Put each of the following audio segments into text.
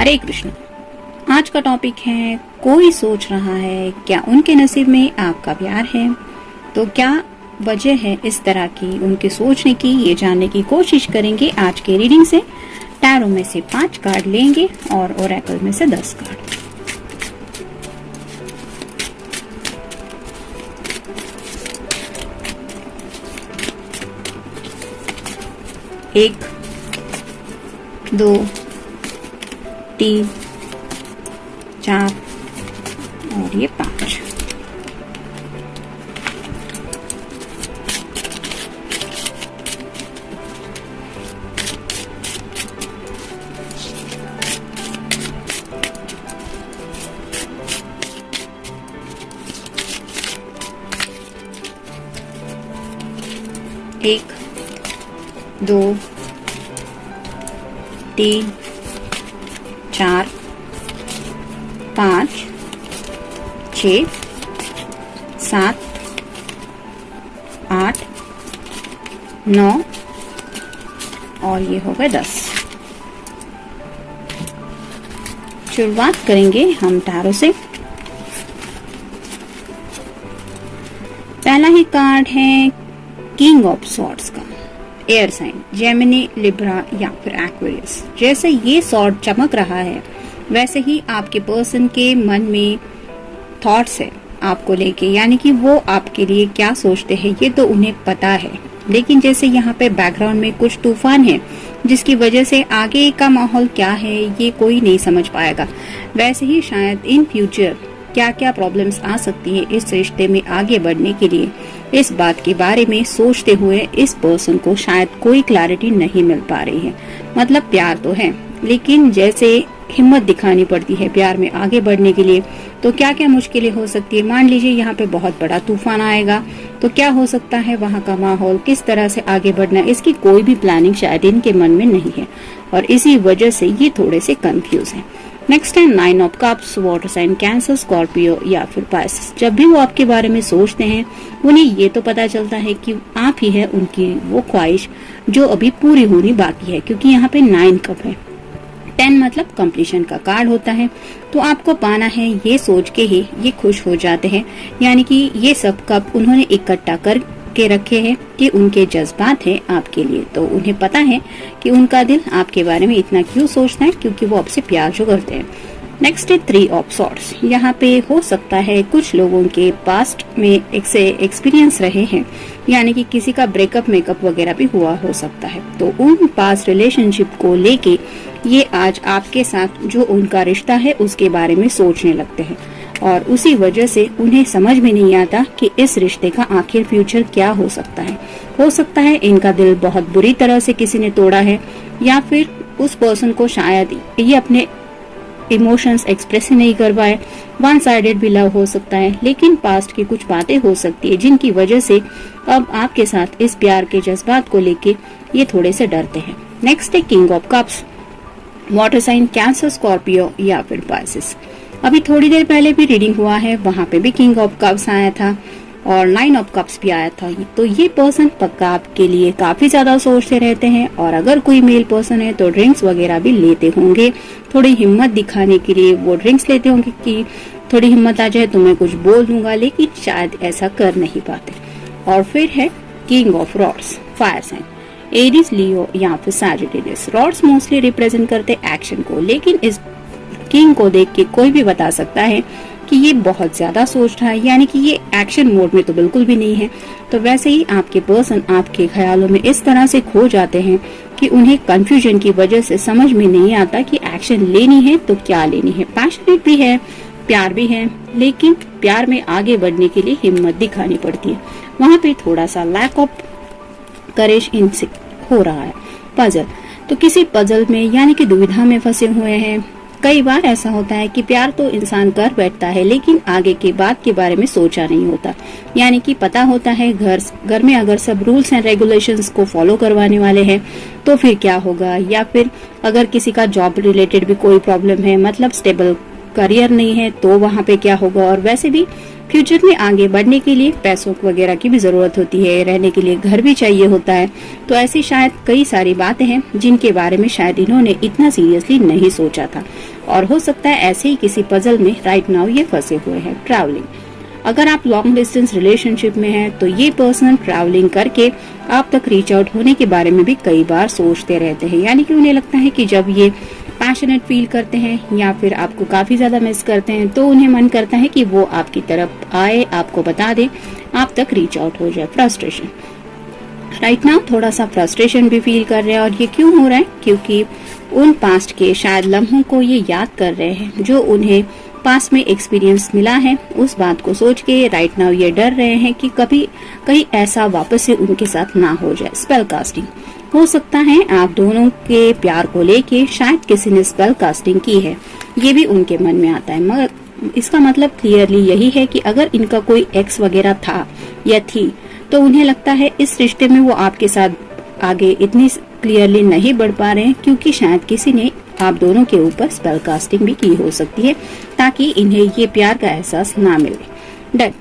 हरे कृष्ण। आज का टॉपिक है, कोई सोच रहा है क्या उनके नसीब में आपका प्यार है। तो क्या वजह है इस तरह की उनके सोचने की, ये जानने की कोशिश करेंगे आज के रीडिंग से। टैरो में से 5 कार्ड लेंगे और ओरेकल में से 10 कार्ड। एक, 2, 3, 4 और ये 5। एक, 2, 3, 4, 5, 6, 7, 8, 9 और ये हो गए 10। शुरुआत करेंगे हम टैरो से। पहला ही कार्ड है किंग ऑफ सॉर्ड्स का, एयर साइन, जेमिनी, लिब्रा या फिर एक्वेरियस। जैसे ये सॉर्ड चमक रहा है वैसे ही आपके पर्सन के मन में थॉट्स है आपको लेके, यानी कि वो आपके लिए क्या सोचते हैं ये तो उन्हें पता है। लेकिन जैसे यहाँ पे बैकग्राउंड में कुछ तूफान है जिसकी वजह से आगे का माहौल क्या है ये कोई नहीं समझ पाएगा, वैसे ही शायद इन फ्यूचर क्या क्या प्रॉब्लम्स आ सकती है इस रिश्ते में आगे बढ़ने के लिए, इस बात के बारे में सोचते हुए इस पर्सन को शायद कोई क्लैरिटी नहीं मिल पा रही है। मतलब प्यार तो है लेकिन जैसे हिम्मत दिखानी पड़ती है प्यार में आगे बढ़ने के लिए, तो क्या क्या मुश्किलें हो सकती है। मान लीजिए यहाँ पे बहुत बड़ा तूफान आएगा तो क्या हो सकता है, वहाँ का माहौल किस तरह से आगे बढ़ना, इसकी कोई भी प्लानिंग शायद इनके मन में नहीं है और इसी वजह से ये थोड़े से कंफ्यूज है। नेक्स्ट है 9 of cups, water sign, Cancer, Scorpio या फिर पाइसेस। जब भी वो आपके बारे में सोचते हैं उन्हें ये तो पता चलता है कि आप ही है उनकी वो ख्वाहिश जो अभी पूरी होनी बाकी है, क्योंकि यहाँ पे 9 कप है। 10 मतलब कंप्लीशन का कार्ड होता है, तो आपको पाना है ये सोच के ही ये खुश हो जाते हैं, यानी कि ये सब कप उन्होंने इकट्ठा कर के रखे हैं कि उनके जज्बात हैं आपके लिए। तो उन्हें पता है कि उनका दिल आपके बारे में इतना क्यों सोचता है, क्योंकि वो आपसे प्यार जो करते हैं। नेक्स्ट है 3 ऑफ सॉर्ड्स। यहाँ पे हो सकता है कुछ लोगों के पास्ट में एक से एक्सपीरियंस रहे हैं, यानी कि किसी का ब्रेकअप मेकअप वगैरह भी हुआ हो सकता है। तो उन पास्ट रिलेशनशिप को लेके ये आज आपके साथ जो उनका रिश्ता है उसके बारे में सोचने लगते हैं और उसी वजह से उन्हें समझ में नहीं आता कि इस रिश्ते का आखिर फ्यूचर क्या हो सकता है। हो सकता है इनका दिल बहुत बुरी तरह से किसी ने तोड़ा है, या फिर उस पर्सन को शायद ये अपने इमोशंस एक्सप्रेस ही नहीं कर पाए। वन साइडेड भी लव हो सकता है, लेकिन पास्ट की कुछ बातें हो सकती है जिनकी वजह से अब आपके साथ इस प्यार के जज्बात को लेके ये थोड़े से डरते हैं। नेक्स्ट है king of cups, water sign, Cancer, Scorpio या फिर पाइसेस। अभी थोड़ी देर पहले भी रीडिंग हुआ है, वहाँ पे भी किंग ऑफ कप्स आया था और 9 ऑफ कप्स भी आया था। तो ये पर्सन पक्का आपके लिए काफी ज्यादा सोचते रहते हैं और अगर कोई मेल पर्सन है तो ड्रिंक्स वगैरह भी लेते होंगे। थोड़ी हिम्मत दिखाने के लिए वो ड्रिंक्स लेते होंगे कि थोड़ी हिम्मत आ जाए तो मैं कुछ बोल दूंगा, लेकिन शायद ऐसा कर नहीं पाते। और फिर है king of rods, fire sign, Aries, Leo या फिर सैजिटेरियस। रॉड्स मोस्टली रिप्रेजेंट करते एक्शन को, लेकिन इस किंग को देख के कोई भी बता सकता है कि ये बहुत ज्यादा सोच रहा है, यानी कि ये एक्शन मोड में तो बिल्कुल भी नहीं है। तो वैसे ही आपके पर्सन आपके ख्यालों में इस तरह से खो जाते हैं कि उन्हें कंफ्यूजन की वजह से समझ में नहीं आता कि एक्शन लेनी है तो क्या लेनी है। पैशनेट भी है, प्यार भी है, लेकिन प्यार में आगे बढ़ने के लिए हिम्मत दिखानी पड़ती है। वहाँ पे थोड़ा सा लैक ऑफ करेज इनसे हो रहा है। पजल, तो किसी पजल में यानी कि दुविधा में फंसे हुए हैं। कई बार ऐसा होता है कि प्यार तो इंसान कर बैठता है लेकिन आगे के बात के बारे में सोचा नहीं होता, यानी कि पता होता है घर में अगर सब रूल्स एंड रेगुलेशंस को फॉलो करवाने वाले हैं तो फिर क्या होगा, या फिर अगर किसी का जॉब रिलेटेड भी कोई प्रॉब्लम है, मतलब स्टेबल करियर नहीं है तो वहाँ पे क्या होगा, और वैसे भी फ्यूचर में आगे बढ़ने के लिए पैसों वगैरह की भी जरूरत होती है, रहने के लिए घर भी चाहिए होता है। तो ऐसी शायद कई सारी बातें हैं जिनके बारे में शायद इन्होंने इतना सीरियसली नहीं सोचा था, और हो सकता है ऐसे ही किसी पजल में राइट नाउ ये फंसे हुए हैं। ट्रैवलिंग, अगर आप लॉन्ग डिस्टेंस रिलेशनशिप में हैं तो ये पर्सन ट्रैवलिंग करके आप तक रीच आउट होने के बारे में भी कई बार सोचते रहते हैं, यानी कि उन्हें लगता है कि जब ये पैशनेट फील करते हैं या फिर आपको काफी ज्यादा मिस करते हैं तो उन्हें मन करता है कि वो आपकी तरफ आए, आपको बता दे, आप तक रीच आउट हो जाए। फ्रस्ट्रेशन, राइट नाउ थोड़ा सा फ्रस्ट्रेशन भी फील कर रहे हैं, और ये क्यों हो रहा है, क्योंकि उन पास्ट के शायद लम्हों को ये याद कर रहे हैं जो उन्हें पास में एक्सपीरियंस मिला है। उस बात को सोच के राइट नाउ ये डर रहे हैं कि कभी कहीं ऐसा वापस से उनके साथ ना हो जाए। स्पेल कास्टिंग, हो सकता है आप दोनों के प्यार को लेके शायद किसी ने स्पेल कास्टिंग की है, ये भी उनके मन में आता है। मगर इसका मतलब क्लियरली यही है कि अगर इनका कोई एक्स वगैरह था या थी तो उन्हें लगता है इस रिश्ते में वो आपके साथ आगे इतनी क्लियरली नहीं बढ़ पा रहे हैं, क्योंकि शायद किसी ने आप दोनों के ऊपर स्पेल कास्टिंग भी की हो सकती है ताकि इन्हें ये प्यार का एहसास ना मिले। डेथ,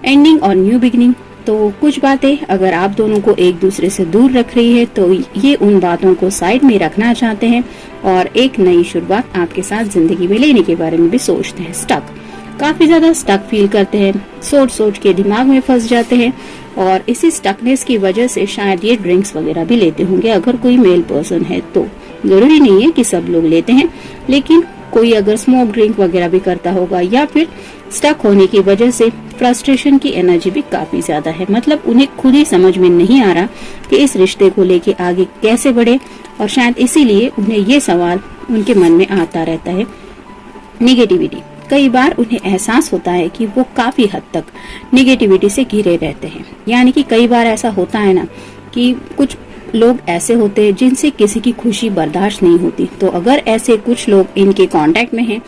एंडिंग और न्यू बिगिनिंग, तो कुछ बातें अगर आप दोनों को एक दूसरे से दूर रख रही है तो ये उन बातों को साइड में रखना चाहते हैं और एक नई शुरुआत आपके साथ जिंदगी में लेने के बारे में भी सोचते हैं। स्टक, काफी ज्यादा स्टक फील करते हैं, सोच सोच के दिमाग में फंस जाते हैं, और इसी स्टकनेस की वजह से शायद ये ड्रिंक्स वगैरह भी लेते होंगे अगर कोई मेल पर्सन है तो। जरूरी नहीं है कि सब लोग लेते हैं, लेकिन कोई अगर स्मोक ड्रिंक वगैरह भी करता होगा, या फिर स्टक होने की वजह से फ्रस्ट्रेशन की एनर्जी भी काफी ज्यादा है। मतलब उन्हें खुद ही समझ में नहीं आ रहा कि इस रिश्ते को लेके आगे कैसे बढ़े, और शायद इसीलिए उन्हें ये सवाल उनके मन में आता रहता है। निगेटिविटी, कई बार उन्हें एहसास होता है कि वो काफी हद तक निगेटिविटी से घिरे रहते हैं, यानी कि कई बार ऐसा होता है ना कि कुछ लोग ऐसे होते हैं जिनसे किसी की खुशी बर्दाश्त नहीं होती। तो अगर ऐसे कुछ लोग इनके कांटेक्ट में हैं,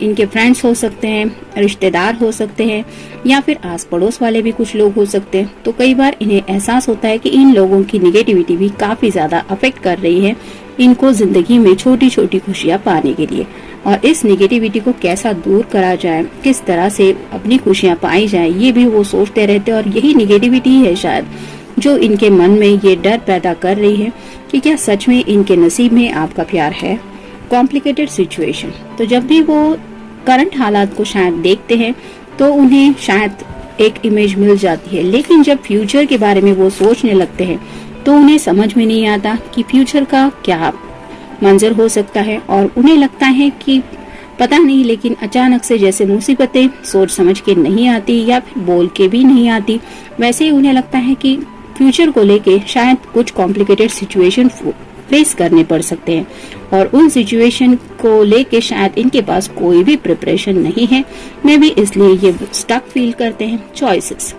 इनके फ्रेंड्स हो सकते हैं, रिश्तेदार हो सकते हैं, या फिर आस पड़ोस वाले भी कुछ लोग हो सकते हैं, तो कई बार इन्हें एहसास होता है कि इन लोगों की निगेटिविटी भी काफी ज्यादा अफेक्ट कर रही है इनको जिंदगी में छोटी छोटी खुशियां पाने के लिए। और इस निगेटिविटी को कैसा दूर करा जाए, किस तरह से अपनी खुशियां पाई जाए, ये भी वो सोचते रहते हैं। और यही निगेटिविटी है शायद जो इनके मन में ये डर पैदा कर रही है कि क्या सच में इनके नसीब में आपका प्यार है। कॉम्प्लिकेटेड सिचुएशन, तो जब भी वो करंट हालात को शायद देखते हैं तो उन्हें शायद एक इमेज मिल जाती है, लेकिन जब फ्यूचर के बारे में वो सोचने लगते हैं तो उन्हें समझ में नहीं आता कि फ्यूचर का क्या मंजर हो सकता है। और उन्हें लगता है कि पता नहीं, लेकिन अचानक से जैसे मुसीबतें सोच समझ के नहीं आती या फिर बोल के भी नहीं आती, वैसे ही उन्हें लगता है कि फ्यूचर को लेके शायद कुछ कॉम्प्लिकेटेड सिचुएशन फेस करने पड़ सकते हैं, और उन सिचुएशन को लेके शायद इनके पास कोई भी प्रिपरेशन नहीं है। मे बी इसलिए ये स्टक फील करते हैं। चॉइसेस,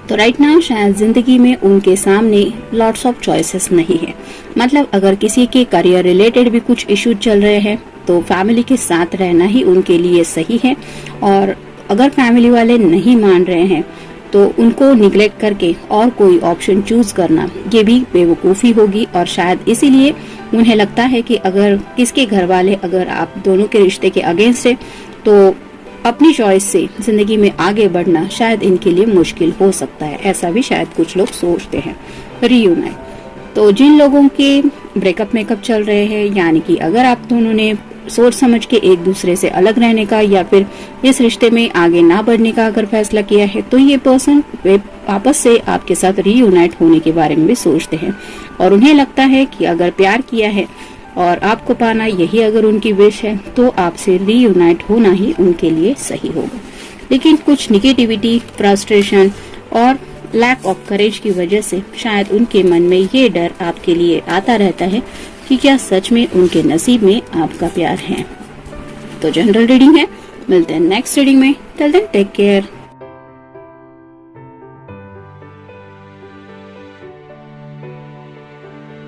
तो राइट नाउ शायद जिंदगी में उनके सामने लॉट्स ऑफ चॉइसेस नहीं है। मतलब अगर किसी के करियर रिलेटेड भी कुछ इश्यूज चल रहे हैं तो फैमिली के साथ रहना ही उनके लिए सही है, और अगर फैमिली वाले नहीं मान रहे हैं तो उनको निग्लेक्ट करके और कोई ऑप्शन चूज करना ये भी बेवकूफ़ी होगी। और शायद इसीलिए उन्हें लगता है कि अगर किसके घर वाले अगर आप दोनों के रिश्ते के अगेंस्ट है तो अपनी चॉइस से जिंदगी में आगे बढ़ना शायद इनके लिए मुश्किल हो सकता है, ऐसा भी शायद कुछ लोग सोचते हैं। रीयूनाइट, तो जिन लोगों के ब्रेकअप मेकअप चल रहे हैं, यानी कि अगर आप दोनों ने सोच समझ के एक दूसरे से अलग रहने का या फिर इस रिश्ते में आगे ना बढ़ने का अगर फैसला किया है, तो ये पर्सन वापस से आपके साथ रीयूनाइट होने के बारे में भी सोचते हैं। और उन्हें लगता है कि अगर प्यार किया है और आपको पाना यही अगर उनकी विश है तो आपसे रीयूनाइट होना ही उनके लिए सही होगा। लेकिन कुछ निगेटिविटी, फ्रस्ट्रेशन और लैक ऑफ करेज की वजह से शायद उनके मन में ये डर आपके लिए आता रहता है कि क्या सच में उनके नसीब में आपका प्यार है। तो जनरल रीडिंग है, मिलते हैं नेक्स्ट रीडिंग में। Till then take care.